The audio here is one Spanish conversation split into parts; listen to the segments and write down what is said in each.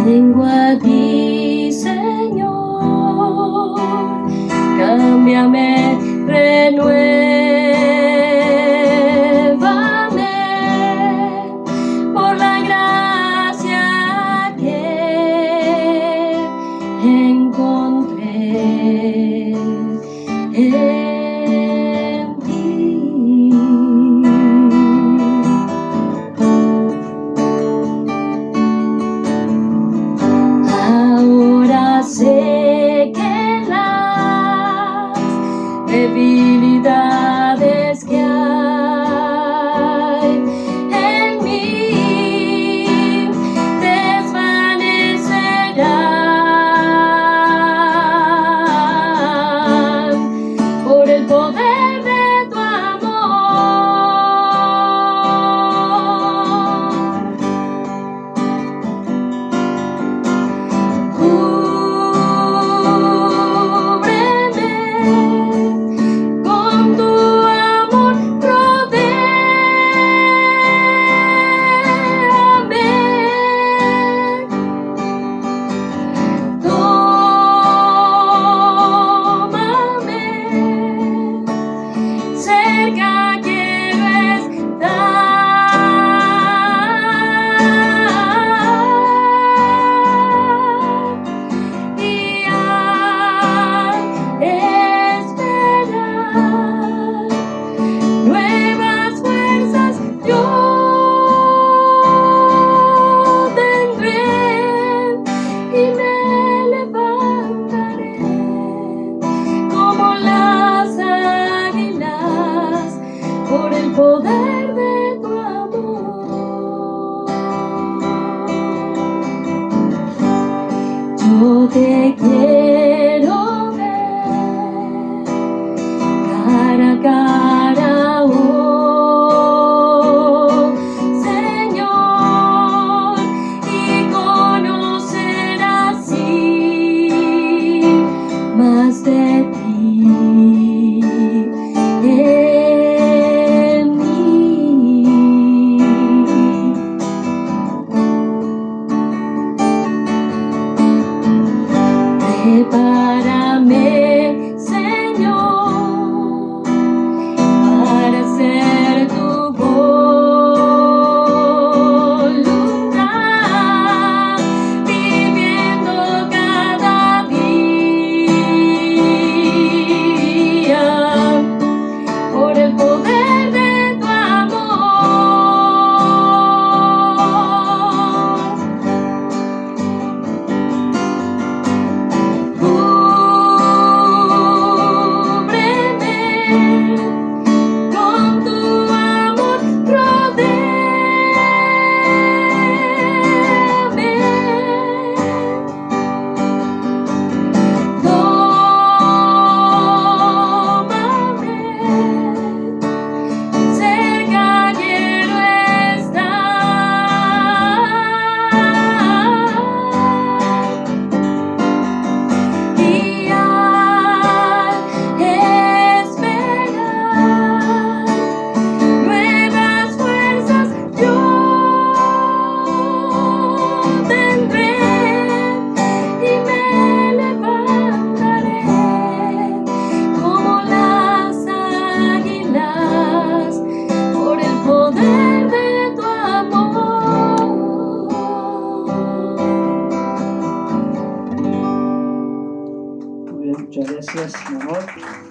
Vengo a ti, Señor, cámbiame, renuévame por la gracia que encontré en ti. Ahora sé que las debilidades que hay en mí desvanecerán por el poder de tu con tu amor, rodéame, tómame, cerca quiero estar, y al esperar nuevas fuerzas yo tendré y me levantaré como las águilas por el poder de tu amor. Yo te quiero ver cara a cara, oh Señor, y conocer así más de ti en mí. Prepárame, Señor, para hacer tu voluntad, viviendo cada día por el poder de tu amor. Cúbreme con tu amor, rodéame, tómame, cerca quiero estar, y al esperar nuevas fuerzas yo tendré y me levantaré como las águilas por el poder de tu amor. Muy bien, muchas gracias, mi amor.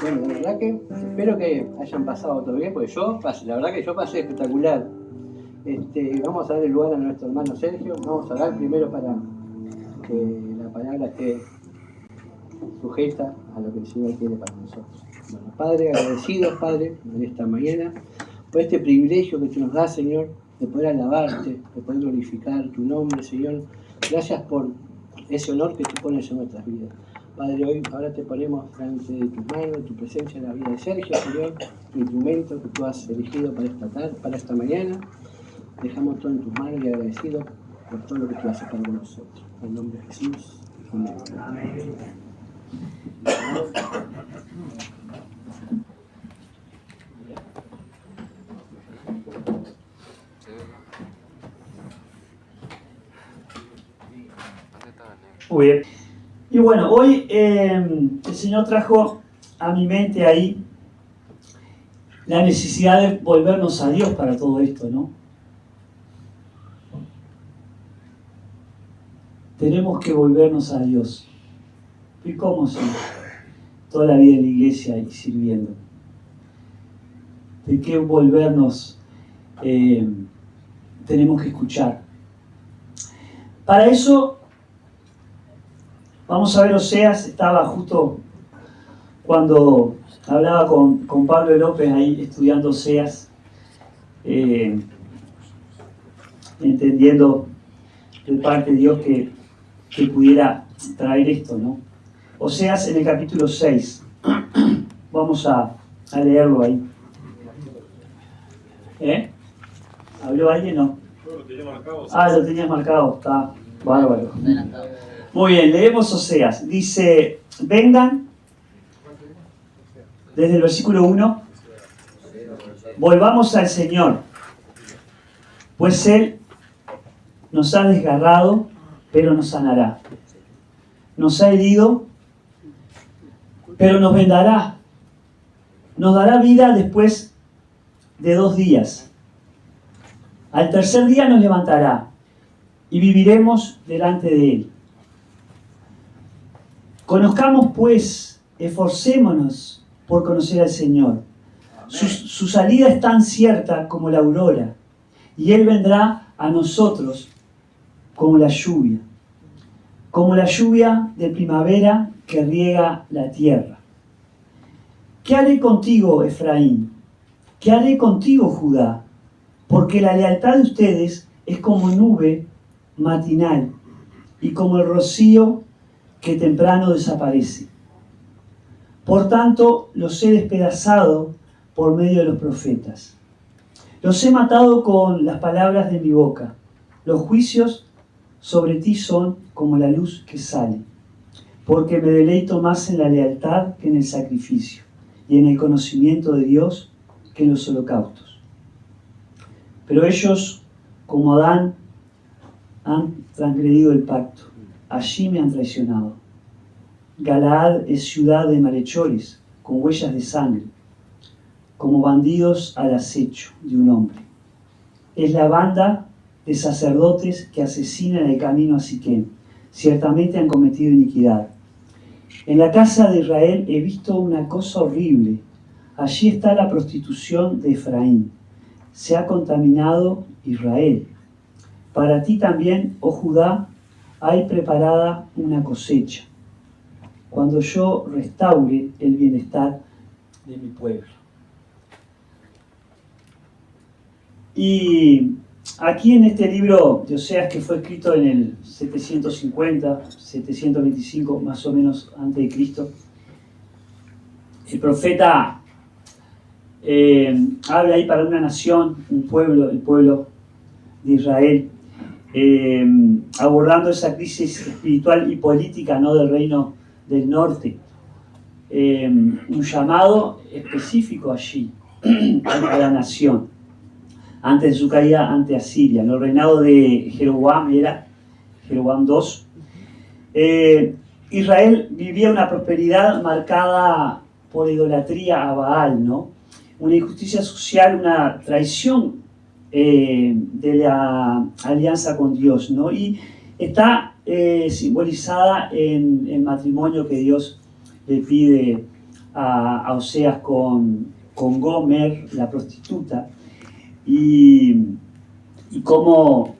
Bueno, la verdad que espero que hayan pasado todo bien, porque la verdad que yo pasé espectacular. Vamos a dar el lugar a nuestro hermano Sergio. Vamos a dar primero para que la palabra esté sujeta a lo que el Señor quiere para nosotros. Bueno, Padre, agradecidos, Padre, en esta mañana, por este privilegio que tú nos das, Señor, de poder alabarte, de poder glorificar tu nombre, Señor. Gracias por ese honor que tú pones en nuestras vidas. Padre, hoy ahora te ponemos delante de tus manos, tu presencia en la vida de Sergio, Señor, tu instrumento que tú has elegido para esta tarde, para esta mañana. Dejamos todo en tus manos y agradecidos por todo lo que tú haces para nosotros. En el nombre de Jesús. Amén. Amén. Muy bien. Y bueno, hoy el Señor trajo a mi mente ahí la necesidad de volvernos a Dios para todo esto, ¿no? Tenemos que volvernos a Dios. ¿Y cómo si toda la vida en la iglesia y sirviendo? ¿De qué volvernos tenemos que escuchar? Para eso, vamos a ver Oseas. Estaba justo cuando hablaba con Pablo López ahí estudiando Oseas, entendiendo de parte de Dios que pudiera traer esto, ¿no? Oseas en el capítulo 6. Vamos a leerlo ahí. ¿Habló alguien? No. Yo lo tenía marcado. Lo tenías marcado. Está bárbaro. Muy bien, leemos Oseas. Dice, vengan, desde el versículo 1, volvamos al Señor, pues Él nos ha desgarrado, pero nos sanará. Nos ha herido, pero nos vendará. Nos dará vida después de 2 días. Al tercer día nos levantará y viviremos delante de Él. Conozcamos pues, esforcémonos por conocer al Señor. Su salida es tan cierta como la aurora, y Él vendrá a nosotros como la lluvia de primavera que riega la tierra. ¿Qué haré contigo, Efraín? ¿Qué haré contigo, Judá? Porque la lealtad de ustedes es como nube matinal y como el rocío que temprano desaparece. Por tanto, los he despedazado por medio de los profetas. Los he matado con las palabras de mi boca. Los juicios sobre ti son como la luz que sale, porque me deleito más en la lealtad que en el sacrificio, y en el conocimiento de Dios que en los holocaustos. Pero ellos, como Adán, han transgredido el pacto. Allí me han traicionado. Galaad es ciudad de malhechores, con huellas de sangre, como bandidos al acecho de un hombre. Es la banda de sacerdotes que asesinan el camino a Siquem. Ciertamente han cometido iniquidad. En la casa de Israel he visto una cosa horrible. Allí está la prostitución de Efraín. Se ha contaminado Israel. Para ti también, oh Judá, hay preparada una cosecha, cuando yo restaure el bienestar de mi pueblo. Y aquí en este libro de Oseas, que fue escrito en el 750, 725 más o menos antes de Cristo, el profeta habla ahí para una nación, un pueblo, el pueblo de Israel, abordando esa crisis espiritual y política, ¿no?, del reino del norte. Un llamado específico allí a la nación antes de su caída ante Asiria. El reinado de Jeroboam era Jeroboam II. Israel vivía una prosperidad marcada por idolatría a Baal, ¿no? Una injusticia social, una traición de la alianza con Dios, ¿no? Y está simbolizada en el matrimonio que Dios le pide a Oseas con Gomer, la prostituta, y cómo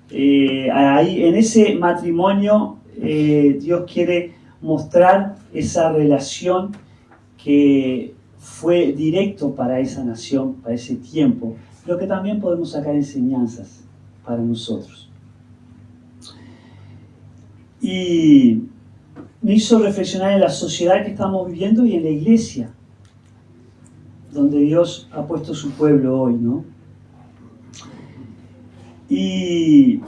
ahí en ese matrimonio Dios quiere mostrar esa relación que fue directo para esa nación, para ese tiempo, pero que también podemos sacar enseñanzas para nosotros. Y me hizo reflexionar en la sociedad que estamos viviendo y en la iglesia, donde Dios ha puesto su pueblo hoy, ¿no? ¿Y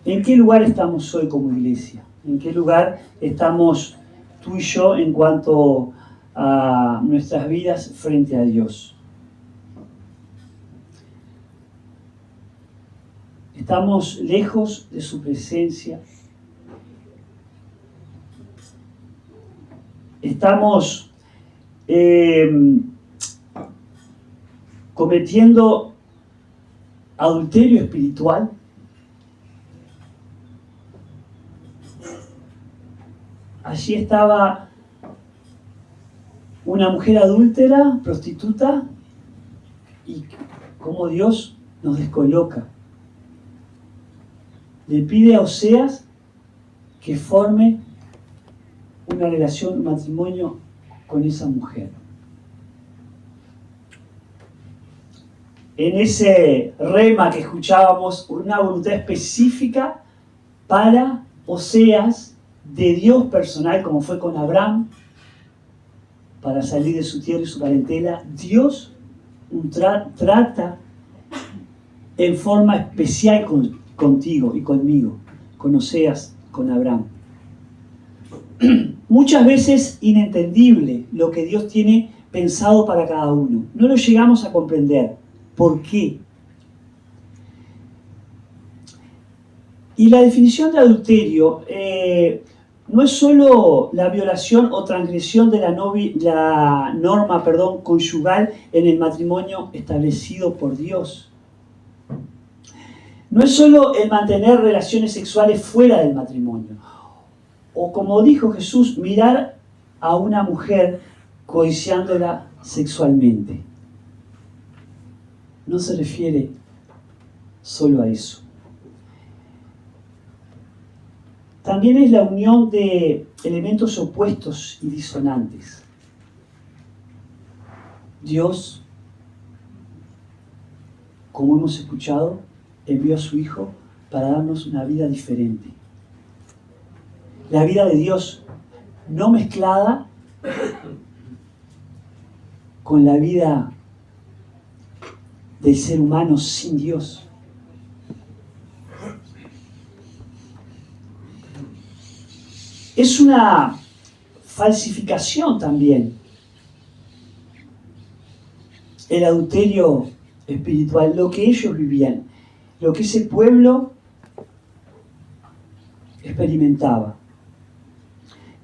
en qué lugar estamos hoy como iglesia? ¿En qué lugar estamos tú y yo en cuanto a nuestras vidas frente a Dios? ¿Estamos lejos de su presencia? estamos cometiendo adulterio espiritual. Allí estaba una mujer adúltera, prostituta, y cómo Dios nos descoloca. Le pide a Oseas que forme una relación, un matrimonio con esa mujer. En ese rema que escuchábamos, una voluntad específica para Oseas, de Dios personal, como fue con Abraham, para salir de su tierra y su parentela. Dios trata en forma especial contigo y conmigo, con Oseas, con Abraham. Muchas veces inentendible lo que Dios tiene pensado para cada uno. No lo llegamos a comprender. ¿Por qué? Y la definición de adulterio no es solo la violación o transgresión de la norma conyugal en el matrimonio establecido por Dios. No es solo el mantener relaciones sexuales fuera del matrimonio. O como dijo Jesús, mirar a una mujer codiciándola sexualmente. No se refiere solo a eso. También es la unión de elementos opuestos y disonantes. Dios, como hemos escuchado, envió a su Hijo para darnos una vida diferente. La vida de Dios no mezclada con la vida del ser humano sin Dios. Es una falsificación también el adulterio espiritual, lo que ellos vivían, lo que ese pueblo experimentaba.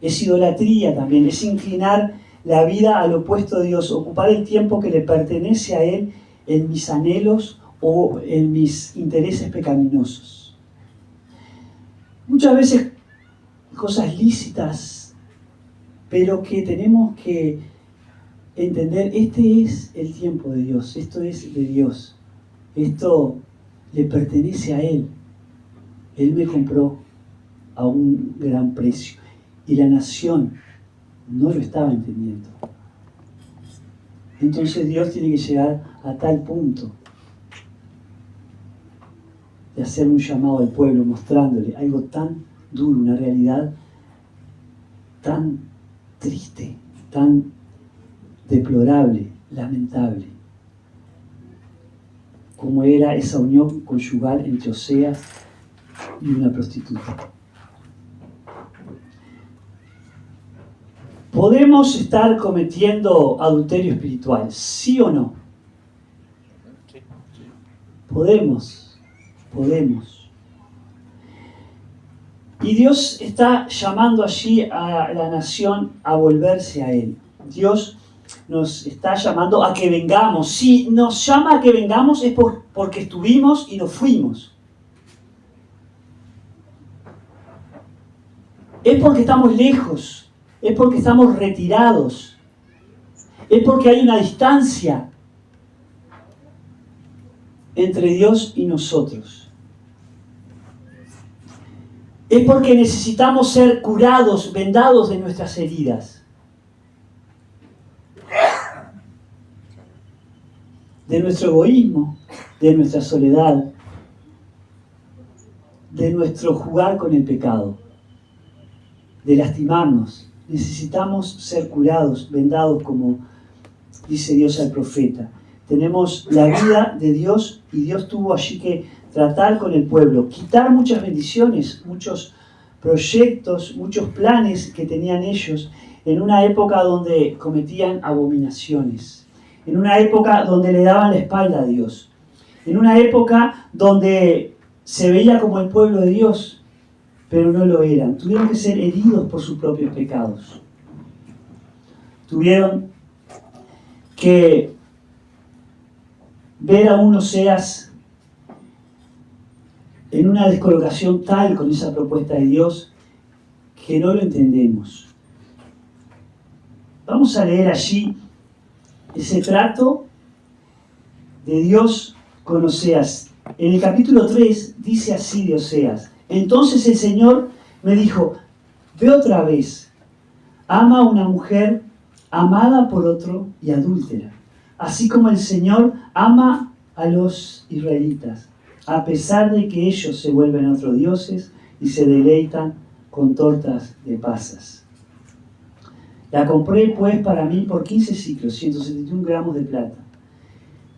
Es idolatría también, es inclinar la vida al opuesto de Dios, ocupar el tiempo que le pertenece a Él en mis anhelos o en mis intereses pecaminosos. Muchas veces cosas lícitas, pero que tenemos que entender, este es el tiempo de Dios, esto es de Dios, esto le pertenece a Él. Él me compró a un gran precio y la nación no lo estaba entendiendo. Entonces Dios tiene que llegar a tal punto de hacer un llamado al pueblo, mostrándole algo tan duro, una realidad tan triste, tan deplorable, lamentable, como era esa unión conyugal entre Oseas y una prostituta. ¿Podemos estar cometiendo adulterio espiritual? ¿Sí o no? Podemos. Y Dios está llamando allí a la nación a volverse a Él. Dios nos está llamando a que vengamos. Si nos llama a que vengamos es porque estuvimos y nos fuimos. Es porque estamos lejos. Es porque estamos retirados. Es porque hay una distancia entre Dios y nosotros. Es porque necesitamos ser curados, vendados de nuestras heridas. De nuestro egoísmo, de nuestra soledad, de nuestro jugar con el pecado, de lastimarnos. Necesitamos ser curados, vendados, como dice Dios al profeta. Tenemos la vida de Dios y Dios tuvo allí que tratar con el pueblo, quitar muchas bendiciones, muchos proyectos, muchos planes que tenían ellos en una época donde cometían abominaciones, en una época donde le daban la espalda a Dios, en una época donde se veía como el pueblo de Dios, pero no lo eran. Tuvieron que ser heridos por sus propios pecados. tuvieron que ver a un Oseas en una descolocación tal con esa propuesta de Dios que no lo entendemos. Vamos a leer allí ese trato de Dios con Oseas. En el capítulo 3 dice así de Oseas: entonces el Señor me dijo, ve otra vez, ama a una mujer amada por otro y adúltera, así como el Señor ama a los israelitas, a pesar de que ellos se vuelven otros dioses y se deleitan con tortas de pasas. La compré pues para mí por 15 siclos, 171 gramos de plata,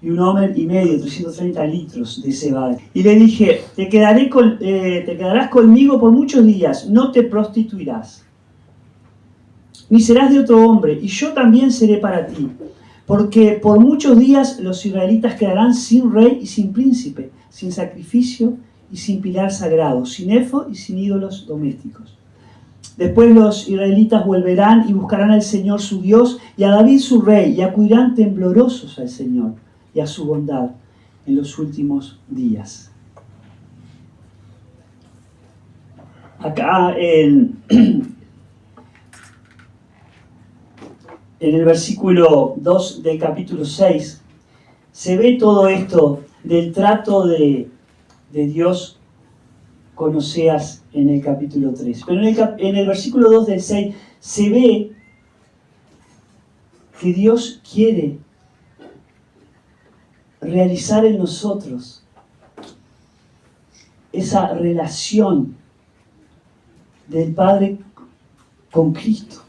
y 1,5 homer, 330 litros de cebada. Y le dije, te quedarás conmigo por muchos días, no te prostituirás, ni serás de otro hombre, y yo también seré para ti. Porque por muchos días los israelitas quedarán sin rey y sin príncipe, sin sacrificio y sin pilar sagrado, sin efod y sin ídolos domésticos. Después los israelitas volverán y buscarán al Señor su Dios y a David su rey, y acudirán temblorosos al Señor y a su bondad en los últimos días. Acá en el versículo 2 del capítulo 6 se ve todo esto del trato de Dios con Oseas en el capítulo 3. Pero en el versículo 2 del 6 se ve que Dios quiere realizar en nosotros esa relación del Padre con Cristo,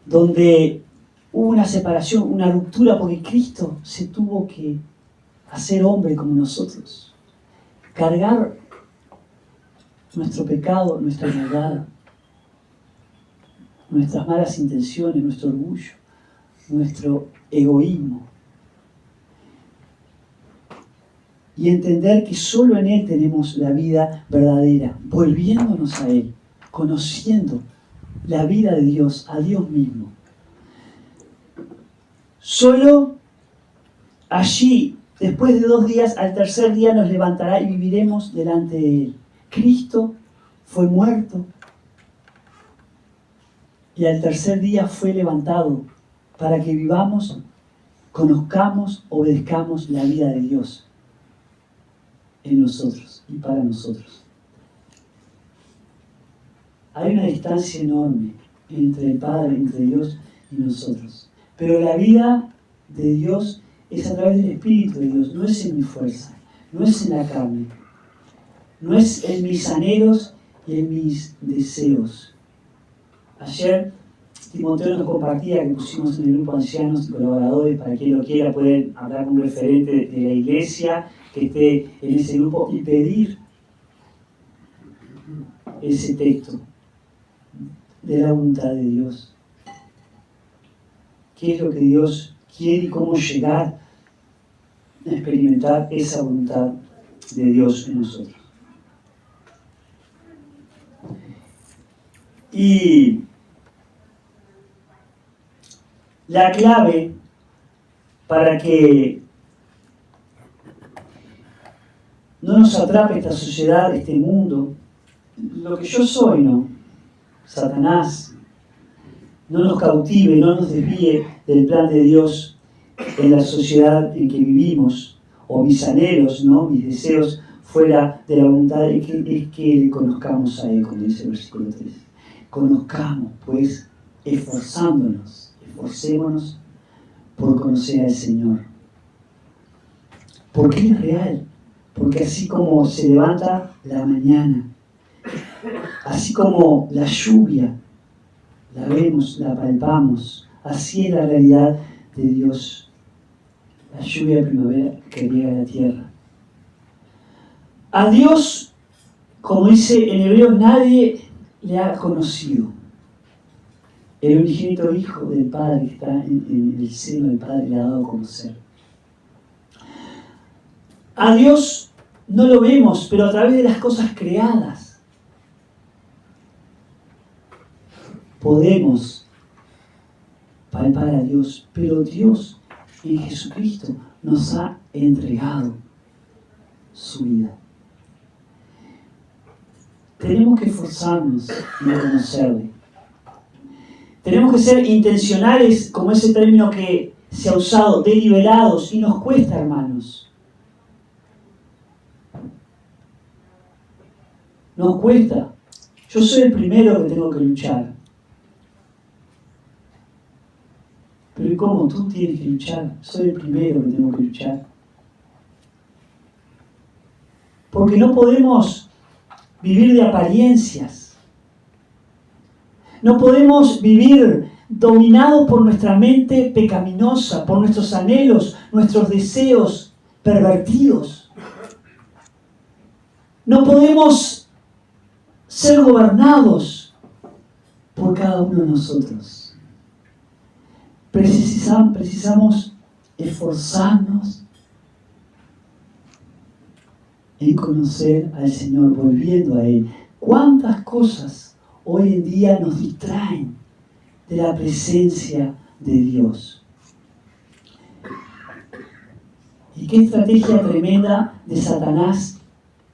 donde hubo una separación, una ruptura, porque Cristo se tuvo que hacer hombre como nosotros, cargar nuestro pecado, nuestra maldad, nuestras malas intenciones, nuestro orgullo, nuestro egoísmo. Y entender que solo en Él tenemos la vida verdadera, volviéndonos a Él, conociendo la vida de Dios, a Dios mismo. Solo allí, después de 2 días, al tercer día nos levantará y viviremos delante de Él. Cristo fue muerto y al tercer día fue levantado para que vivamos, conozcamos, obedezcamos la vida de Dios en nosotros y para nosotros. Hay una distancia enorme entre el Padre, entre Dios y nosotros. Pero la vida de Dios es a través del Espíritu de Dios, no es en mi fuerza, no es en la carne, no es en mis anhelos y en mis deseos. Ayer Timoteo nos compartía que pusimos en el grupo de ancianos y colaboradores, para quien lo quiera pueden hablar con un referente de la iglesia que esté en ese grupo y pedir ese texto de la voluntad de Dios. ¿Qué es lo que Dios quiere y cómo llegar a experimentar esa voluntad de Dios en nosotros? Y la clave para que no nos atrape esta sociedad, este mundo, lo que yo soy, ¿no? Satanás, no nos cautive, no nos desvíe del plan de Dios en la sociedad en que vivimos, o mis anhelos, ¿no? Mis deseos fuera de la voluntad, es que le conozcamos a Él, como dice el versículo 3. Conozcamos, pues, esforzémonos por conocer al Señor. Porque es real, porque así como se levanta la mañana, así como la lluvia, la vemos, la palpamos, así es la realidad de Dios. La lluvia de primavera que riega la tierra. A Dios, como dice en Hebreos, nadie le ha conocido. El unigénito Hijo del Padre que está en el seno del Padre le ha dado a conocer. A Dios no lo vemos, pero a través de las cosas creadas podemos palpar a Dios, pero Dios en Jesucristo nos ha entregado su vida. Tenemos que esforzarnos en conocerle. Tenemos que ser intencionales, como ese término que se ha usado, deliberados, y nos cuesta, hermanos. Nos cuesta. Yo soy el primero que tengo que luchar. Pero ¿y cómo? Tú tienes que luchar. Soy el primero que tengo que luchar. Porque no podemos vivir de apariencias. No podemos vivir dominados por nuestra mente pecaminosa, por nuestros anhelos, nuestros deseos pervertidos. No podemos ser gobernados por cada uno de nosotros. Precisamos esforzarnos en conocer al Señor, volviendo a Él. ¿Cuántas cosas hoy en día nos distraen de la presencia de Dios? Y qué estrategia tremenda de Satanás,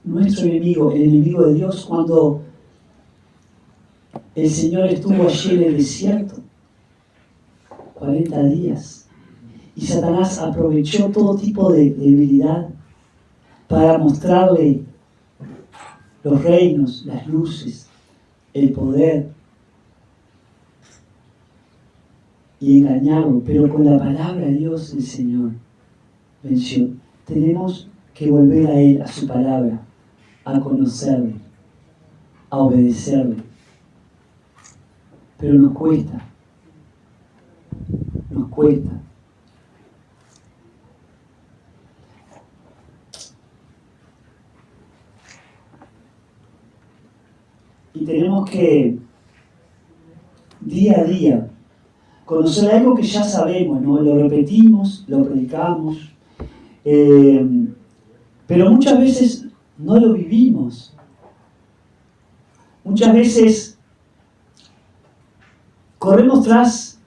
nuestro enemigo, el enemigo de Dios, cuando el Señor estuvo allí en el desierto, 40 días, y Satanás aprovechó todo tipo de debilidad para mostrarle los reinos, las luces, el poder, y engañarlo, pero con la palabra de Dios el Señor venció. Tenemos que volver a Él, a su palabra, a conocerle, a obedecerle. Pero nos cuesta. Nos cuesta. Y tenemos que, día a día, conocer algo que ya sabemos, ¿no? Lo repetimos, lo predicamos, pero muchas veces no lo vivimos. Muchas veces corremos tras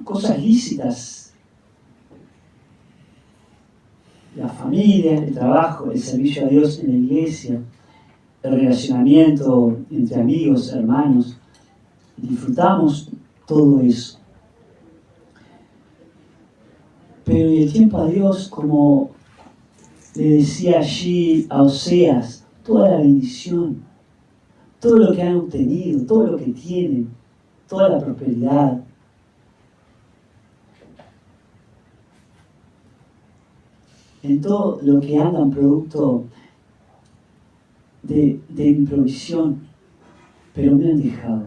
cosas lícitas. La familia, el trabajo, el servicio a Dios en la iglesia, el relacionamiento entre amigos, hermanos. Disfrutamos todo eso. Pero en el tiempo a Dios, como le decía allí a Oseas, toda la bendición, todo lo que han obtenido, todo lo que tienen, toda la prosperidad, en todo lo que andan producto de mi provisión, pero me han dejado.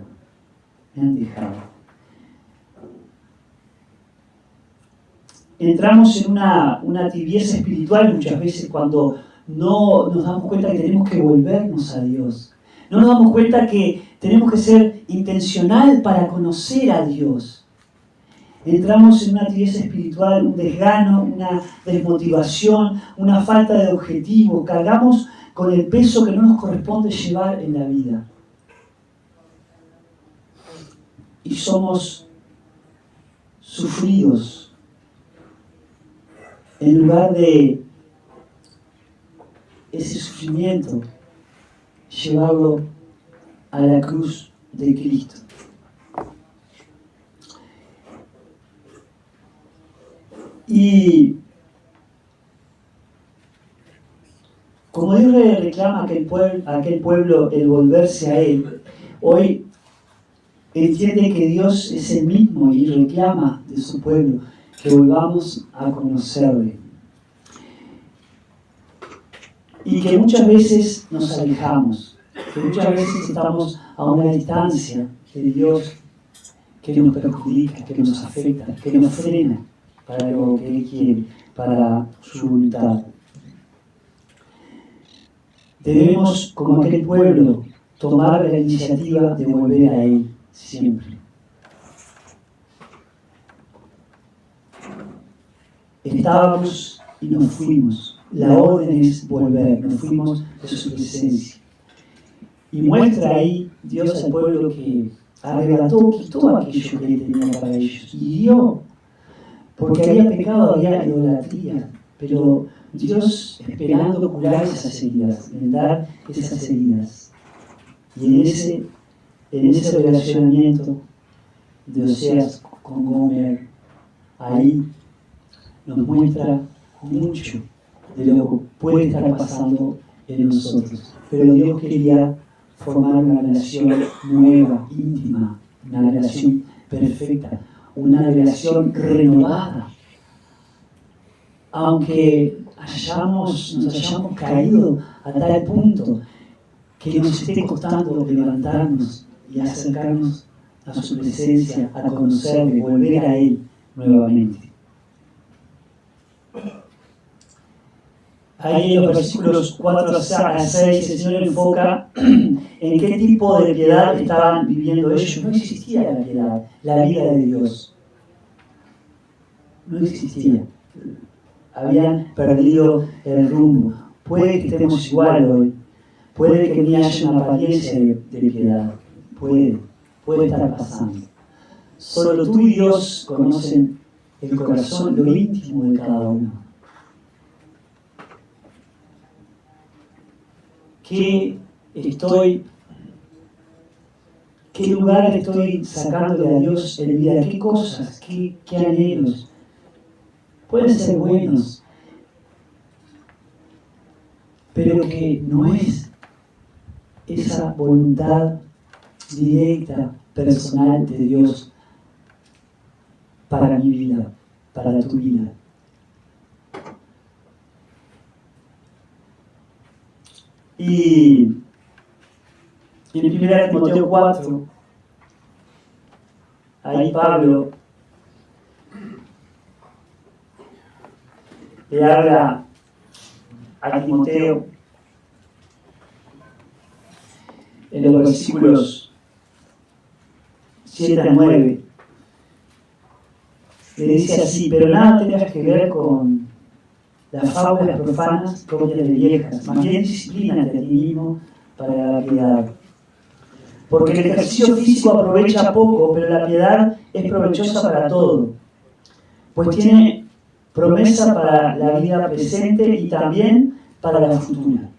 Entramos en una tibieza espiritual muchas veces cuando no nos damos cuenta que tenemos que volvernos a Dios. No nos damos cuenta que tenemos que ser intencional para conocer a Dios. Entramos en una tibieza espiritual, un desgano, una desmotivación, una falta de objetivo. Cargamos con el peso que no nos corresponde llevar en la vida. Y somos sufridos en lugar de ese sufrimiento, llevarlo a la cruz de Cristo. Y como Dios le reclama a aquel pueblo el volverse a Él, hoy entiende que Dios es el mismo y reclama de su pueblo que volvamos a conocerle. Y que muchas veces nos alejamos, que muchas veces estamos a una distancia de Dios que nos perjudica, que nos afecta, que nos frena para lo que Él quiere, para su voluntad. Debemos, como aquel pueblo, tomar la iniciativa de volver a Él siempre. Estábamos y nos fuimos. La orden es volver. Nos fuimos de su presencia. Y muestra ahí Dios al pueblo que arrebató, quitó aquello que él tenía para ellos y dio, porque había pecado, había idolatría, pero Dios esperando curar esas heridas, vendar esas heridas. Y en ese relacionamiento de Oseas con Gomer, ahí nos muestra mucho de lo que puede estar pasando en nosotros. Pero Dios quería formar una relación nueva, íntima, una relación perfecta, una relación renovada. Aunque nos hayamos caído a tal punto que nos esté costando levantarnos y acercarnos a su presencia, a conocerle, volver a Él nuevamente. Ahí en los versículos 4 a 6 el Señor enfoca en qué tipo de piedad estaban viviendo ellos. No existía la piedad, la vida de Dios. No existía. Habían perdido el rumbo. Puede que estemos igual hoy. Puede que ni haya una apariencia de piedad. Puede estar pasando. Solo tú y Dios conocen el corazón, lo íntimo de cada uno. ¿Qué lugar estoy sacándole a Dios en mi vida? ¿Qué cosas? ¿Qué anhelos? Pueden ser buenos, pero que no es esa voluntad directa, personal de Dios para mi vida, para tu vida. Y en 1 Timoteo 4, ahí Pablo le habla a Timoteo en los versículos 7 a 9. Le dice así: pero nada tengas que ver con las fábulas profanas propias de viejas, más bien disciplínate a ti mismo para la piedad. Porque el ejercicio físico aprovecha poco, pero la piedad es provechosa para todo, pues tiene promesa para la vida presente y también para la futura.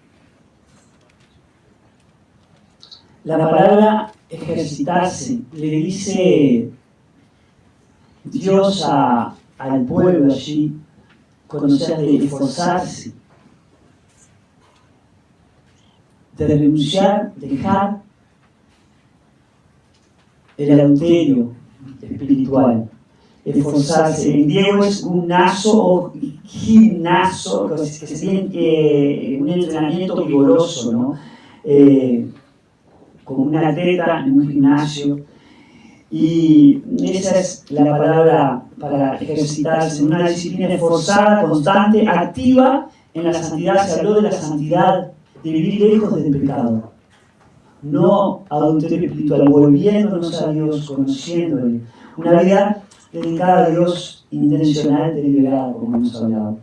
La palabra ejercitarse le dice Dios al pueblo allí, conocer de esforzarse, de renunciar, dejar el adulterio espiritual, esforzarse. En griego es un naso o gimnaso, que sería un entrenamiento vigoroso, ¿no? Como un atleta en un gimnasio. Y esa es la palabra para ejercitarse, una disciplina esforzada, constante, activa en la santidad. Se habló de la santidad, de vivir lejos del pecado. No adulterio espiritual, volviéndonos a Dios, conociéndole. Una vida dedicada a Dios, intencional, deliberada, como hemos hablado.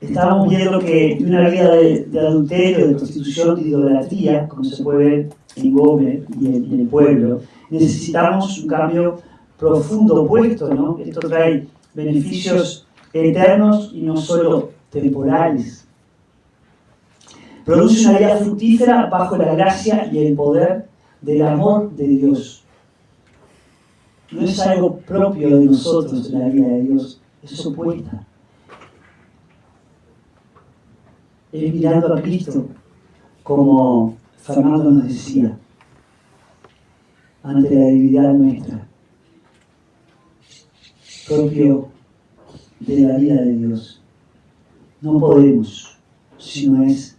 Estábamos viendo que de una vida de adulterio, de prostitución, de idolatría, como se puede ver en Gomer y en el pueblo, necesitamos un cambio profundo, opuesto, ¿no? Esto trae beneficios eternos y no solo temporales. Produce una vida fructífera bajo la gracia y el poder del amor de Dios. No es algo propio de nosotros la vida de Dios, es opuesta. Es mirando a Cristo, como Fernando nos decía, ante la debilidad nuestra, propio de la vida de Dios. No podemos, si no es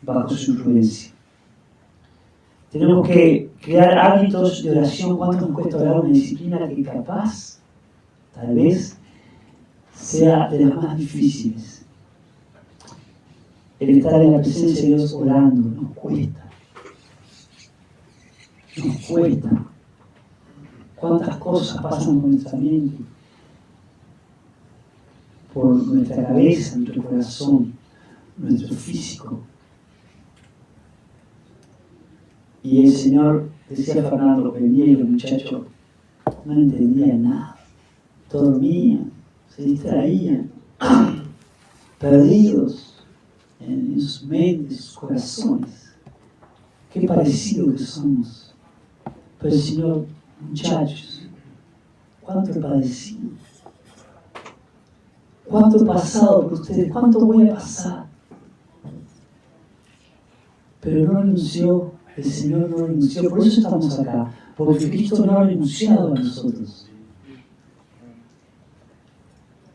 bajo su influencia. Tenemos que crear hábitos de oración. ¿Cuánto nos cuesta orar? Una disciplina que capaz, tal vez, sea de las más difíciles. El estar en la presencia de Dios orando nos cuesta. Nos cuesta. ¿Cuántas cosas pasan por nuestra mente? Por nuestra cabeza, nuestro corazón, nuestro físico. Y el Señor, decía Fernando, venía y los muchachos no entendían nada, dormían, se distraían, perdidos en sus mentes, sus corazones. Qué parecido que somos. Pero el Señor, muchachos, ¿cuánto he padecido? ¿Cuánto he pasado por ustedes? ¿Cuánto voy a pasar? Pero no renunció, el Señor no renunció, por eso estamos acá, porque Cristo no ha renunciado a nosotros.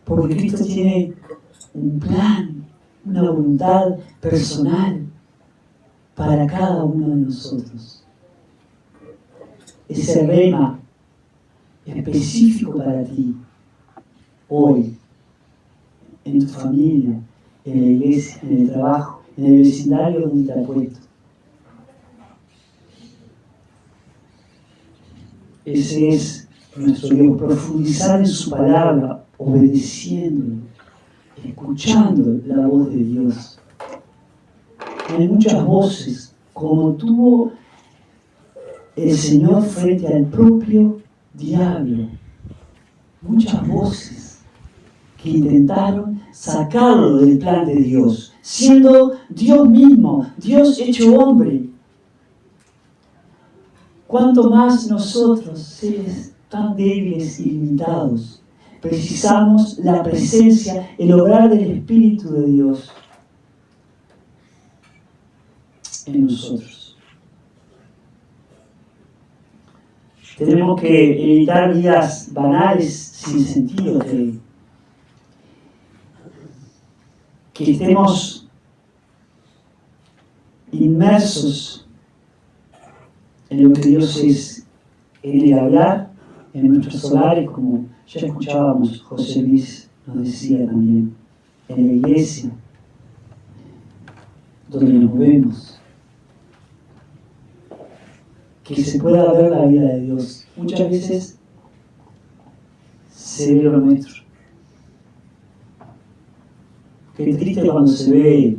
Porque Cristo tiene un plan, una voluntad personal para cada uno de nosotros. Ese rema específico para ti, hoy, en tu familia, en la iglesia, en el trabajo, en el vecindario donde te has puesto. Ese es nuestro Dios, profundizar en su palabra, obedeciéndolo, escuchando la voz de Dios. Hay muchas voces, como tuvo el Señor frente al propio diablo. Muchas voces que intentaron sacarlo del plan de Dios, siendo Dios mismo, Dios hecho hombre. Cuanto más nosotros, seres tan débiles y limitados, precisamos la presencia, el obrar del Espíritu de Dios en nosotros. Tenemos que evitar vidas banales, sin sentido, que estemos inmersos en lo que Dios es, en el hablar, en nuestros hogares, como ya escuchábamos, José Luis nos decía también, en la iglesia, donde nos vemos, que se pueda ver la vida de Dios. Muchas veces se ve lo nuestro. Qué triste cuando se ve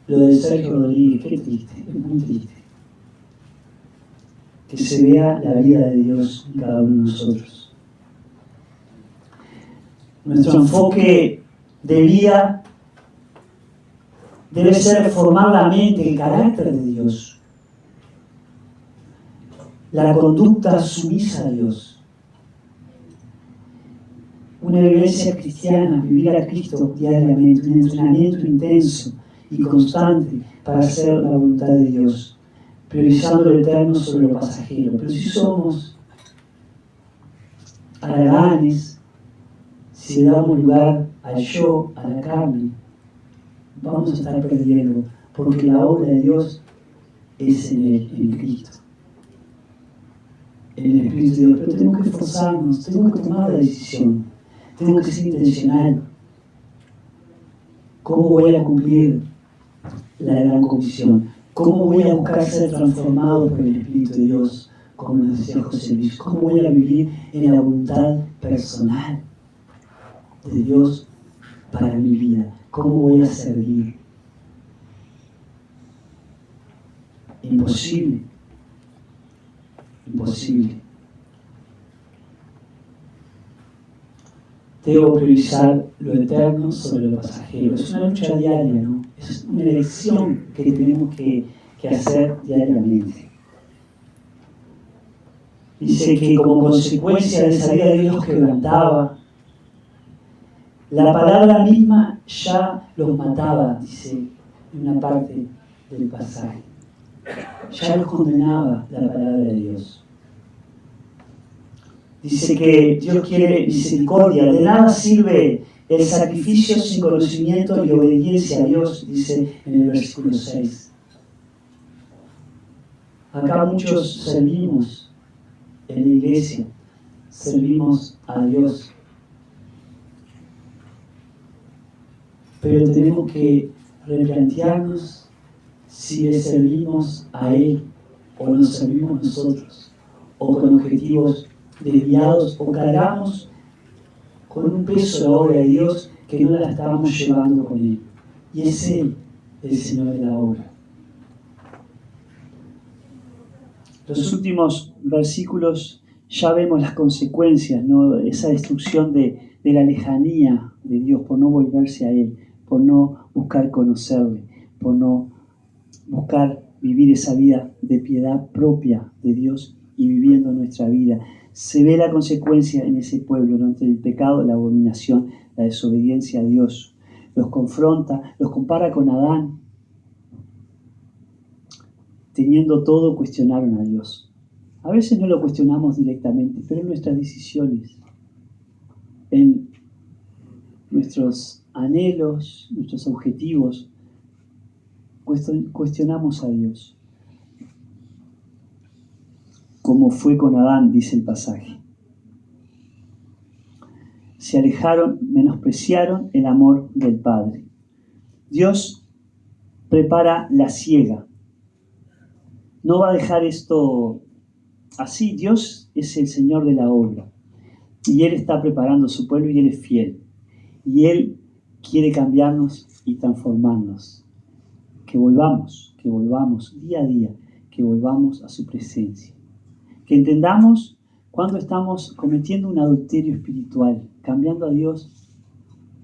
lo de Sergio Rodríguez, qué triste, es muy triste. Que se vea la vida de Dios en cada uno de nosotros. Nuestro enfoque de vida debe ser formar la mente, el carácter de Dios, la conducta sumisa a Dios. Una vivencia cristiana, vivir a Cristo diariamente, un entrenamiento intenso y constante para hacer la voluntad de Dios, priorizando lo eterno sobre lo pasajero. Pero si somos haraganes, si le damos lugar al yo, a la carne, vamos a estar perdiendo, porque la obra de Dios es en Él, en Cristo, en el Espíritu de Dios. Pero tenemos que esforzarnos, tenemos que tomar la decisión, tenemos que ser intencional. ¿Cómo voy a cumplir la gran comisión? ¿Cómo voy a buscar ser transformado por el Espíritu de Dios? Como nos decía José Luis. ¿Cómo voy a vivir en la voluntad personal de Dios para mi vida? ¿Cómo voy a servir? Imposible. Imposible. Debo priorizar lo eterno sobre lo pasajero. Es una lucha diaria, ¿no? Es una elección que tenemos que hacer diariamente. Dice que como consecuencia de esa vida de Dios quebrantaba, la palabra misma ya los mataba, dice en una parte del pasaje. Ya los condenaba la palabra de Dios. Dice que Dios quiere misericordia, de nada sirve el sacrificio sin conocimiento y obediencia a Dios, dice en el versículo 6. Acá muchos servimos en la iglesia, servimos a Dios, pero tenemos que replantearnos si le servimos a Él o nos servimos nosotros, o con objetivos desviados, o cargamos con un peso la obra de Dios que no la estamos llevando con Él. Y es Él el Señor de la obra. Los últimos versículos ya vemos las consecuencias, ¿no? Esa destrucción de la lejanía de Dios por no volverse a Él, por no buscar conocerle, por no buscar vivir esa vida de piedad propia de Dios y viviendo nuestra vida. Se ve la consecuencia en ese pueblo, ¿no? Entre el pecado, la abominación, la desobediencia a Dios. Los confronta, los compara con Adán. Teniendo todo, cuestionaron a Dios. A veces no lo cuestionamos directamente, pero en nuestras decisiones, en nuestros anhelos, nuestros objetivos, cuestionamos a Dios. Como fue con Adán, dice el pasaje. Se alejaron, menospreciaron el amor del Padre. Dios prepara la siega. No va a dejar esto así. Dios es el Señor de la obra. Y Él está preparando a su pueblo y Él es fiel. Y Él quiere cambiarnos y transformarnos. Que volvamos día a día, que volvamos a su presencia. Que entendamos cuando estamos cometiendo un adulterio espiritual, cambiando a Dios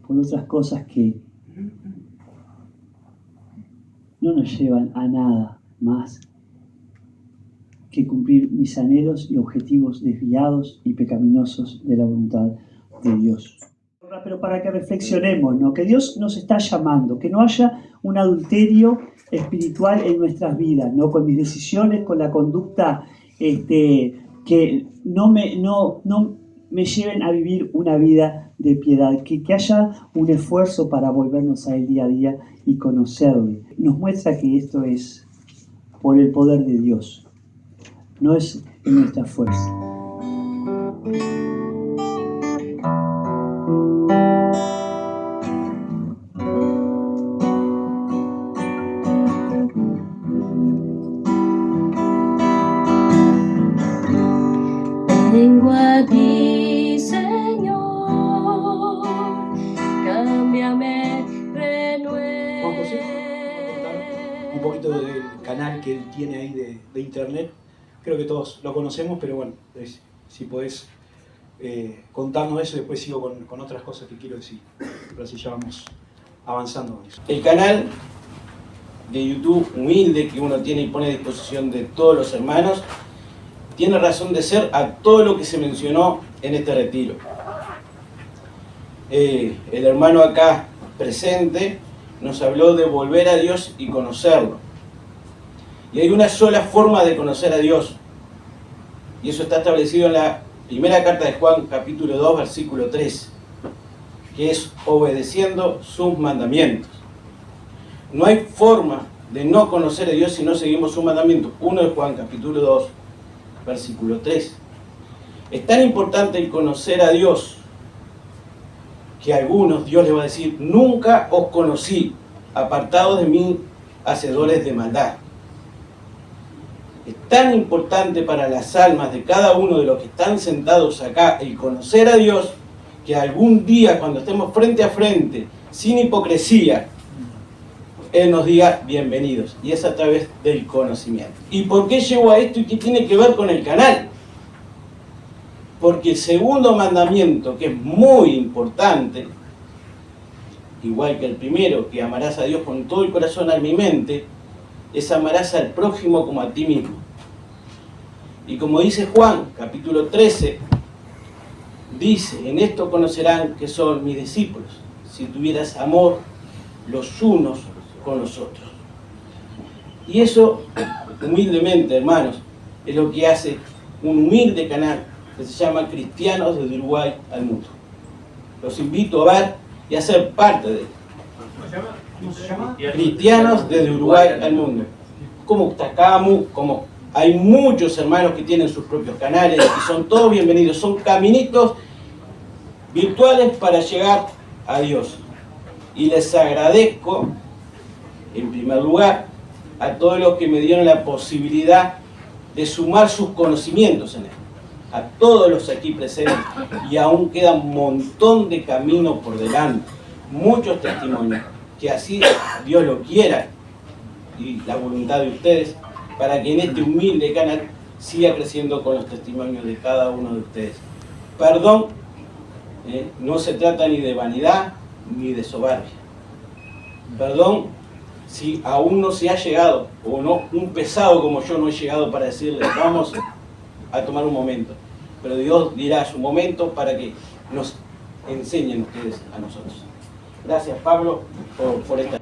por otras cosas que no nos llevan a nada más que cumplir mis anhelos y objetivos desviados y pecaminosos de la voluntad de Dios. Pero para que reflexionemos, ¿no? Que Dios nos está llamando, que no haya un adulterio espiritual en nuestras vidas, ¿no? Con mis decisiones, con la conducta que no me lleven a vivir una vida de piedad, que haya un esfuerzo para volvernos a Él día a día y conocerle. Nos muestra que esto es por el poder de Dios, no es en nuestra fuerza. Vengo a ti, Señor, cámbiame, renueva. Juan José, un poquito del canal que él tiene ahí de internet. Creo que todos lo conocemos, pero bueno, si podés contarnos eso, después sigo con otras cosas que quiero decir. Pero así ya vamos avanzando con eso. El canal de YouTube humilde que uno tiene y pone a disposición de todos los hermanos tiene razón de ser a todo lo que se mencionó en este retiro. El hermano acá presente nos habló de volver a Dios y conocerlo. Y hay una sola forma de conocer a Dios. Y eso está establecido en la primera carta de Juan, capítulo 2, versículo 3, que es obedeciendo sus mandamientos. No hay forma de no conocer a Dios si no seguimos sus mandamientos. Uno de Juan, capítulo 2, versículo 3. Es tan importante el conocer a Dios que a algunos Dios les va a decir: nunca os conocí, apartados de mí, hacedores de maldad. Es tan importante para las almas de cada uno de los que están sentados acá el conocer a Dios, que algún día, cuando estemos frente a frente, sin hipocresía, Él nos diga bienvenidos. Y es a través del conocimiento. ¿Y por qué llego a esto y qué tiene que ver con el canal? Porque el segundo mandamiento, que es muy importante, igual que el primero, que amarás a Dios con todo el corazón, alma y mente, es amarás al prójimo como a ti mismo. Y como dice Juan, capítulo 13, dice: en esto conocerán que son mis discípulos, si tuvieras amor los unos con los otros. Y eso, humildemente, hermanos, es lo que hace un humilde canal que se llama Cristianos desde Uruguay al Mundo. Los invito a ver y a ser parte de él. ¿Cómo se llama? Cristianos desde Uruguay al Mundo. Como Tacamu, como hay muchos hermanos que tienen sus propios canales y son todos bienvenidos. Son caminitos virtuales para llegar a Dios. Y les agradezco, en primer lugar, a todos los que me dieron la posibilidad de sumar sus conocimientos en él. A todos los aquí presentes. Y aún queda un montón de camino por delante. Muchos testimonios. Que así Dios lo quiera y la voluntad de ustedes, para que en este humilde canal siga creciendo con los testimonios de cada uno de ustedes. Perdón, no se trata ni de vanidad ni de soberbia. Perdón si aún no se ha llegado, o no, un pesado como yo no he llegado para decirle, vamos a tomar un momento. Pero Dios dirá su momento para que nos enseñen ustedes a nosotros. Gracias, Pablo, por esta...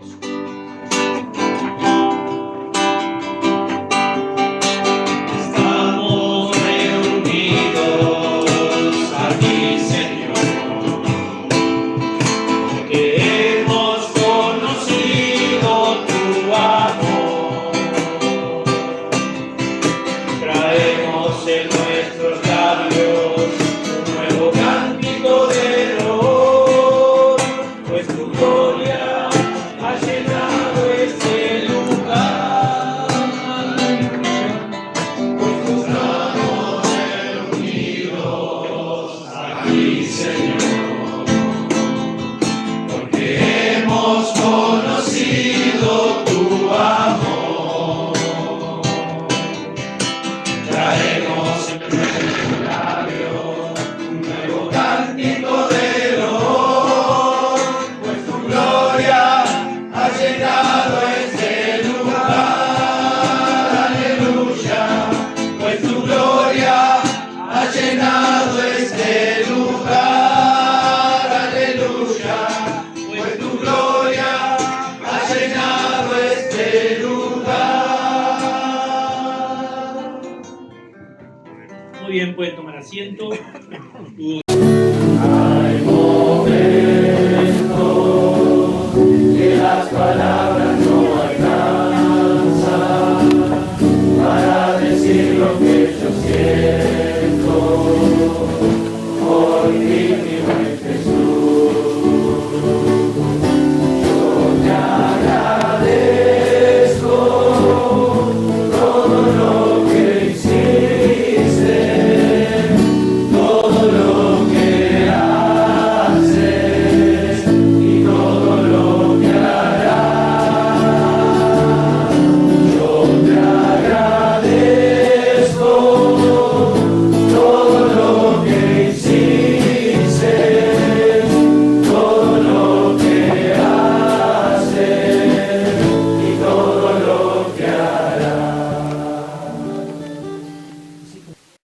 Estamos reunidos aquí, Señor, porque hemos conocido tu amor. Traemos en nuestros labios un nuevo cántico de dolor, pues tu gloria ha llenado este lugar. Pues tus manos reunidos aquí, Señor, porque hemos conocido tu amor. Traemos en nuestros labios un nuevo cántico de dolor, pues tu gloria ha llenado este lugar. Aleluya, pues tu gloria ha llenado este lugar. Aleluya, pues tu gloria ha llenado este lugar. Muy bien, pueden tomar asiento.